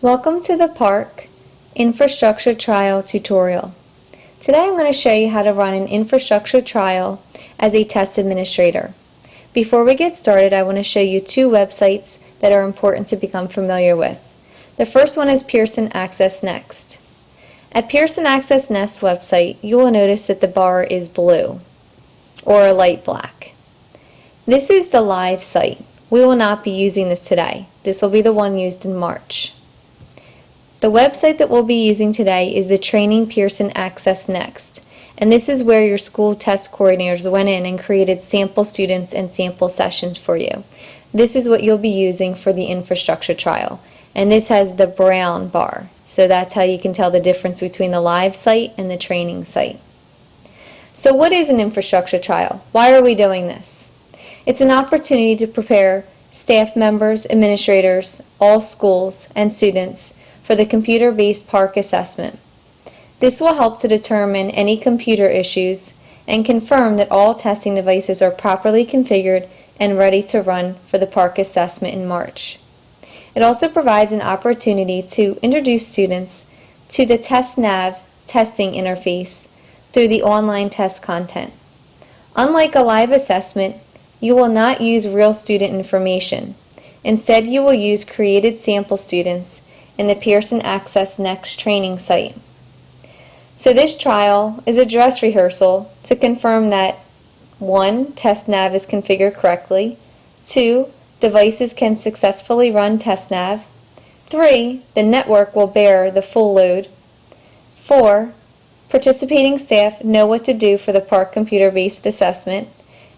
Welcome to the PARCC Infrastructure Trial tutorial. Today I'm going to show you how to run an infrastructure trial as a test administrator. Before we get started, I want to show you two websites that are important to become familiar with. The first one is Pearson Access Next. At Pearson Access Next website, you will notice that the bar is blue or light black. This is the live site. We will not be using this today. This will be the one used in March. The website that we'll be using today is the Training Pearson Access Next, and this is where your school test coordinators went in and created sample students and sample sessions for you. This is what you'll be using for the infrastructure trial, and this has the brown bar, so that's how you can tell the difference between the live site and the training site. So what is an infrastructure trial? Why are we doing this? It's an opportunity to prepare staff members, administrators, all schools, and students for the computer-based PARCC assessment. This will help to determine any computer issues and confirm that all testing devices are properly configured and ready to run for the PARCC assessment in March. It also provides an opportunity to introduce students to the TestNav testing interface through the online test content. Unlike a live assessment, you will not use real student information. Instead, you will use created sample students in the Pearson Access Next training site. So this trial is a dress rehearsal to confirm that 1. TestNav is configured correctly, 2. Devices can successfully run TestNav, 3. The network will bear the full load, 4. Participating staff know what to do for the PARCC computer-based assessment,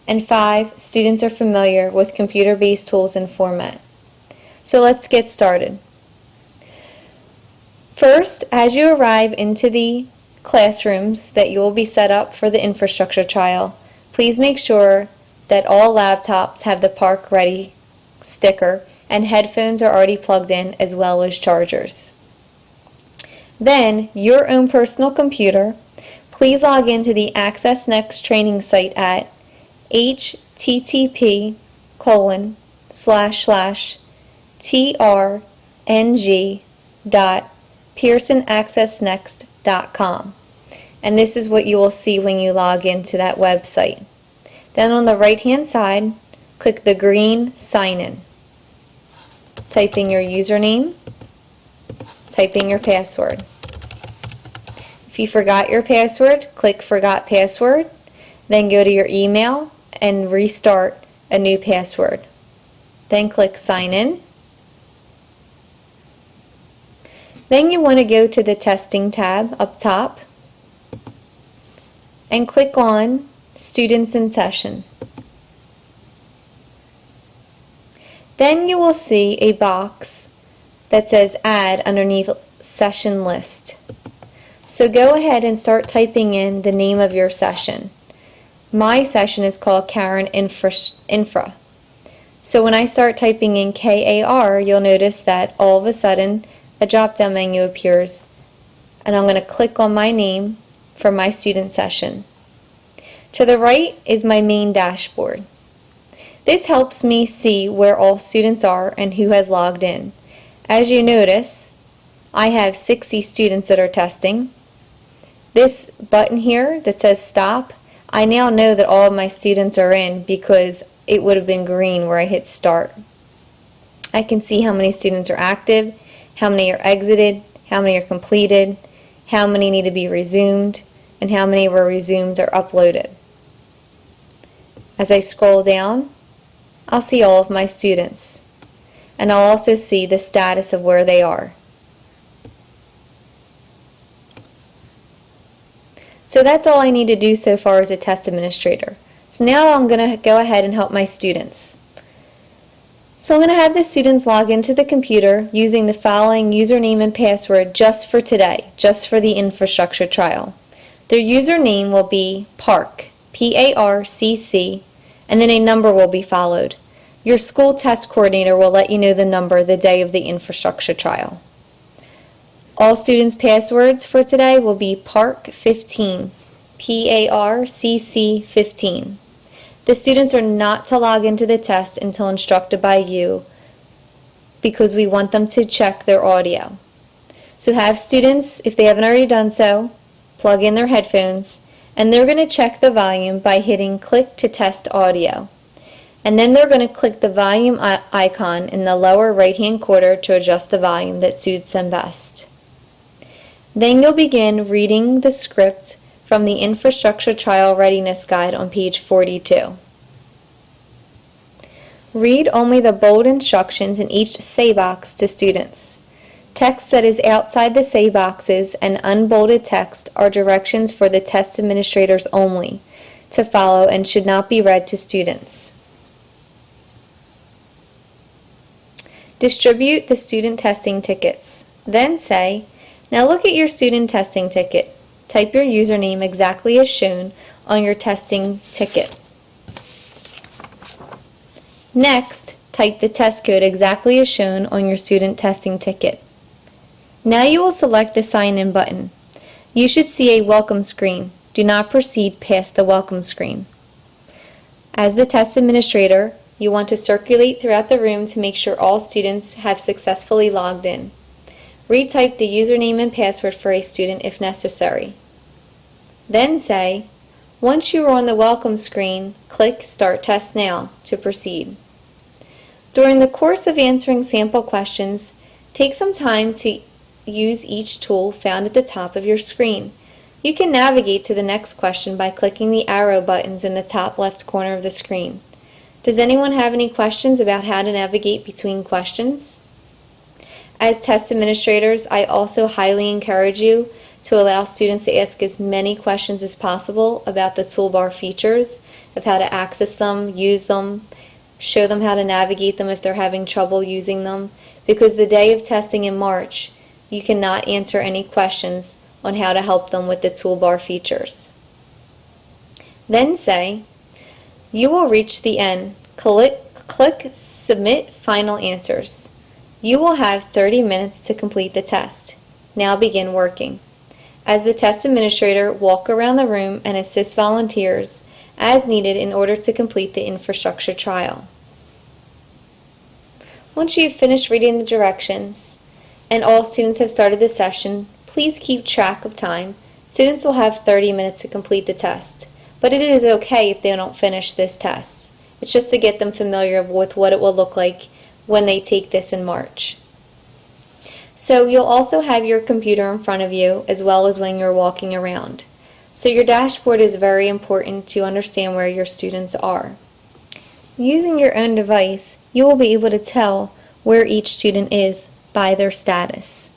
and 5. Students are familiar with computer-based tools and format. So let's get started. First, as you arrive into the classrooms that you will be set up for the infrastructure trial, please make sure that all laptops have the PARCC Ready sticker and headphones are already plugged in, as well as chargers. Then, your own personal computer, please log into the Access Next training site at http://trng.pearsonaccessnext.com, and this is what you will see when you log into that website. Then on the right hand side, click the green Sign In. Type in your username, type in your password. If you forgot your password, click Forgot Password, then go to your email and restart a new password. Then click Sign In. Then you want to go to the Testing tab up top and click on Students in Session. Then you will see a box that says Add underneath Session List. So go ahead and start typing in the name of your session. My session is called Karen Infra. So when I start typing in KAR, you'll notice that all of a sudden a drop-down menu appears, and I'm going to click on my name for my student session. To the right is my main dashboard. This helps me see where all students are and who has logged in. As you notice, I have 60 students that are testing. This button here that says Stop, I now know that all of my students are in because it would have been green where I hit Start. I can see how many students are active, how many are exited, how many are completed, how many need to be resumed, and how many were resumed or uploaded. As I scroll down, I'll see all of my students, and I'll also see the status of where they are. So that's all I need to do so far as a test administrator. So now I'm going to go ahead and help my students. So I'm going to have the students log into the computer using the following username and password just for today, just for the infrastructure trial. Their username will be PARCC, P-A-R-C-C, and then a number will be followed. Your school test coordinator will let you know the number the day of the infrastructure trial. All students' passwords for today will be PARCC15, P-A-R-C-C 15. The students are not to log into the test until instructed by you because we want them to check their audio. So have students, if they haven't already done so, plug in their headphones, and they're going to check the volume by hitting click to test audio. And then they're going to click the volume icon in the lower right-hand corner to adjust the volume that suits them best. Then you'll begin reading the script from the Infrastructure Trial Readiness Guide on page 42. Read only the bold instructions in each say box to students. Text that is outside the say boxes and unbolded text are directions for the test administrators only to follow and should not be read to students. Distribute the student testing tickets. Then say, "Now look at your student testing ticket." Type your username exactly as shown on your testing ticket. Next, type the test code exactly as shown on your student testing ticket. Now you will select the Sign In button. You should see a welcome screen. Do not proceed past the welcome screen. As the test administrator, you want to circulate throughout the room to make sure all students have successfully logged in. Retype the username and password for a student if necessary. Then say, once you are on the welcome screen, click Start Test Now to proceed. During the course of answering sample questions, take some time to use each tool found at the top of your screen. You can navigate to the next question by clicking the arrow buttons in the top left corner of the screen. Does anyone have any questions about how to navigate between questions? As test administrators, I also highly encourage you to allow students to ask as many questions as possible about the toolbar features, of how to access them, use them, show them how to navigate them if they're having trouble using them, because the day of testing in March, you cannot answer any questions on how to help them with the toolbar features. Then say, you will reach the end. Click Submit Final Answers. You will have 30 minutes to complete the test. Now begin working. As the test administrator, walk around the room and assist volunteers as needed in order to complete the infrastructure trial. Once you've finished reading the directions and all students have started the session, please keep track of time. Students will have 30 minutes to complete the test, but it is okay if they don't finish this test. It's just to get them familiar with what it will look like when they take this in March. So you'll also have your computer in front of you as well as when you're walking around. So your dashboard is very important to understand where your students are. Using your own device, you will be able to tell where each student is by their status.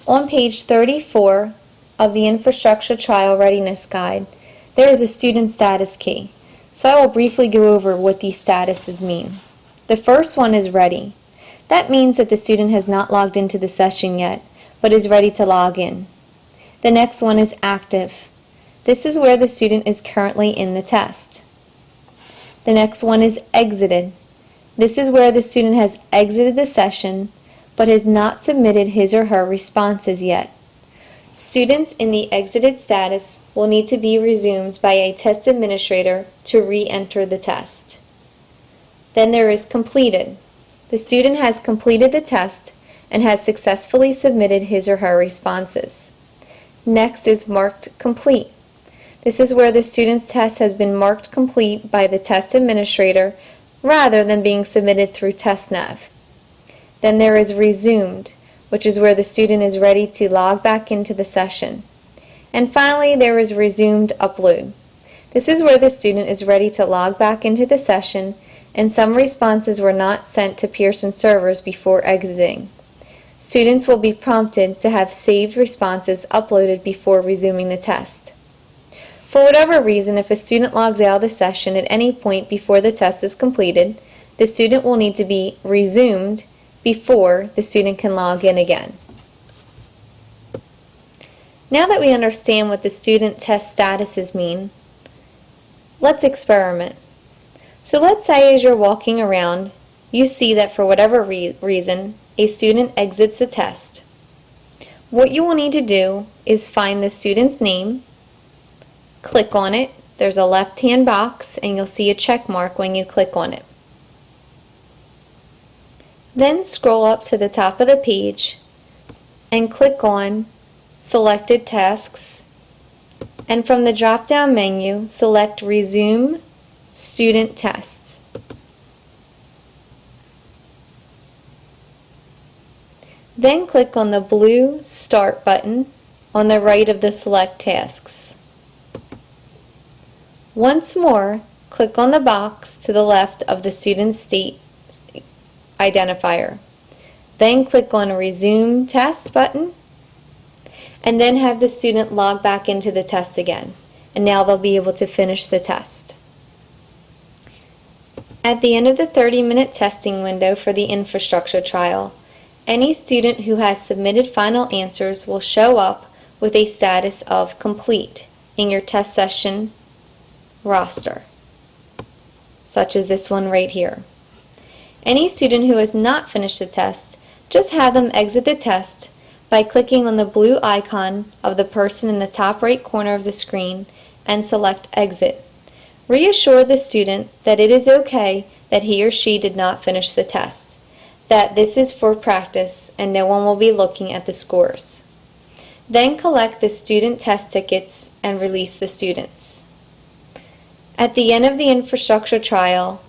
On page 34 of the Infrastructure Trial Readiness Guide, there is a student status key. So I will briefly go over what these statuses mean. The first one is ready. That means that the student has not logged into the session yet, but is ready to log in. The next one is active. This is where the student is currently in the test. The next one is exited. This is where the student has exited the session, but has not submitted his or her responses yet. Students in the exited status will need to be resumed by a test administrator to re-enter the test. Then there is completed. The student has completed the test and has successfully submitted his or her responses. Next is marked complete. This is where the student's test has been marked complete by the test administrator rather than being submitted through TestNav. Then there is resumed, which is where the student is ready to log back into the session. And finally, there is resumed upload. This is where the student is ready to log back into the session and some responses were not sent to Pearson servers before exiting. Students will be prompted to have saved responses uploaded before resuming the test. For whatever reason, if a student logs out of the session at any point before the test is completed, the student will need to be resumed before the student can log in again. Now that we understand what the student test statuses mean, let's experiment. So let's say as you're walking around, you see that for whatever reason, a student exits the test. What you will need to do is find the student's name, click on it. There's a left-hand box and you'll see a check mark when you click on it. Then scroll up to the top of the page and click on Selected Tasks, and from the drop-down menu, select Resume Student Tests. Then click on the blue Start button on the right of the Select Tasks. Once more, click on the box to the left of the student state identifier. Then click on Resume Test button, and then have the student log back into the test again. And now they'll be able to finish the test. At the end of the 30-minute testing window for the infrastructure trial, any student who has submitted final answers will show up with a status of complete in your test session roster, such as this one right here. Any student who has not finished the test, just have them exit the test by clicking on the blue icon of the person in the top right corner of the screen and select Exit. Reassure the student that it is okay that he or she did not finish the test, that this is for practice and no one will be looking at the scores. Then collect the student test tickets and release the students. At the end of the infrastructure trial,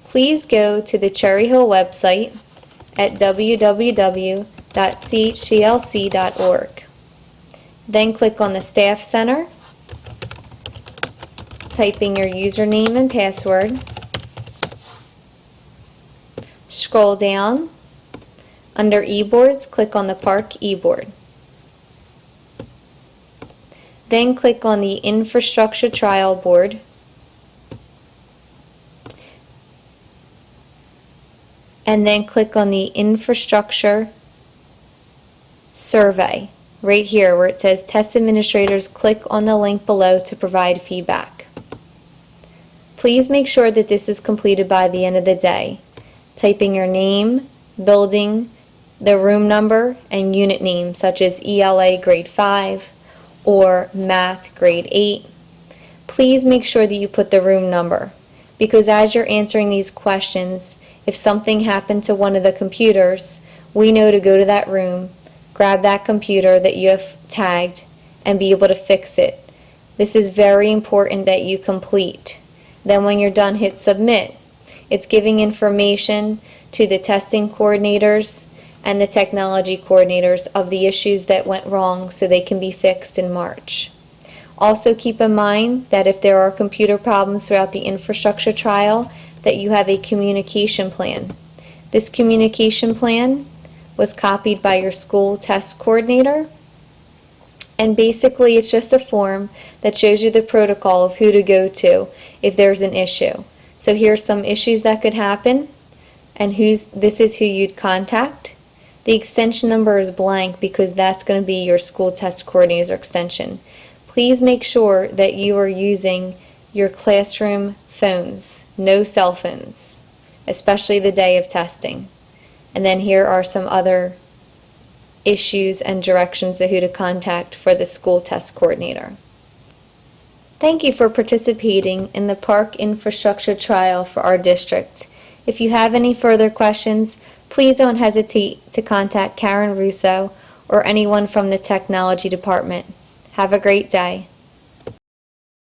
please go to the Cherry Hill website at www.chclc.org. Then click on the Staff Center, type in your username and password, scroll down, under eBoards, click on the PARCC eBoard. Then click on the Infrastructure Trial Board, and then click on the Infrastructure Survey right here where it says Test Administrators. Click on the link below to provide feedback. Please make sure that this is completed by the end of the day. Type in your name, building, the room number, and unit name such as ELA grade 5 or Math grade 8. Please make sure that you put the room number, because as you're answering these questions, if something happened to one of the computers, we know to go to that room, grab that computer that you have tagged, and be able to fix it. This is very important that you complete. Then when you're done, hit submit. It's giving information to the testing coordinators and the technology coordinators of the issues that went wrong so they can be fixed in March. Also keep in mind that if there are computer problems throughout the infrastructure trial, that you have a communication plan. This communication plan was copied by your school test coordinator, and basically it's just a form that shows you the protocol of who to go to if there's an issue. So here's some issues that could happen, and this is who you'd contact. The extension number is blank because that's going to be your school test coordinator's extension. Please make sure that you are using your classroom phones, no cell phones, especially the day of testing. And then here are some other issues and directions of who to contact for the school test coordinator. Thank you for participating in the PARCC infrastructure trial for our district. If you have any further questions, please don't hesitate to contact Karen Russo or anyone from the technology department. Have a great day.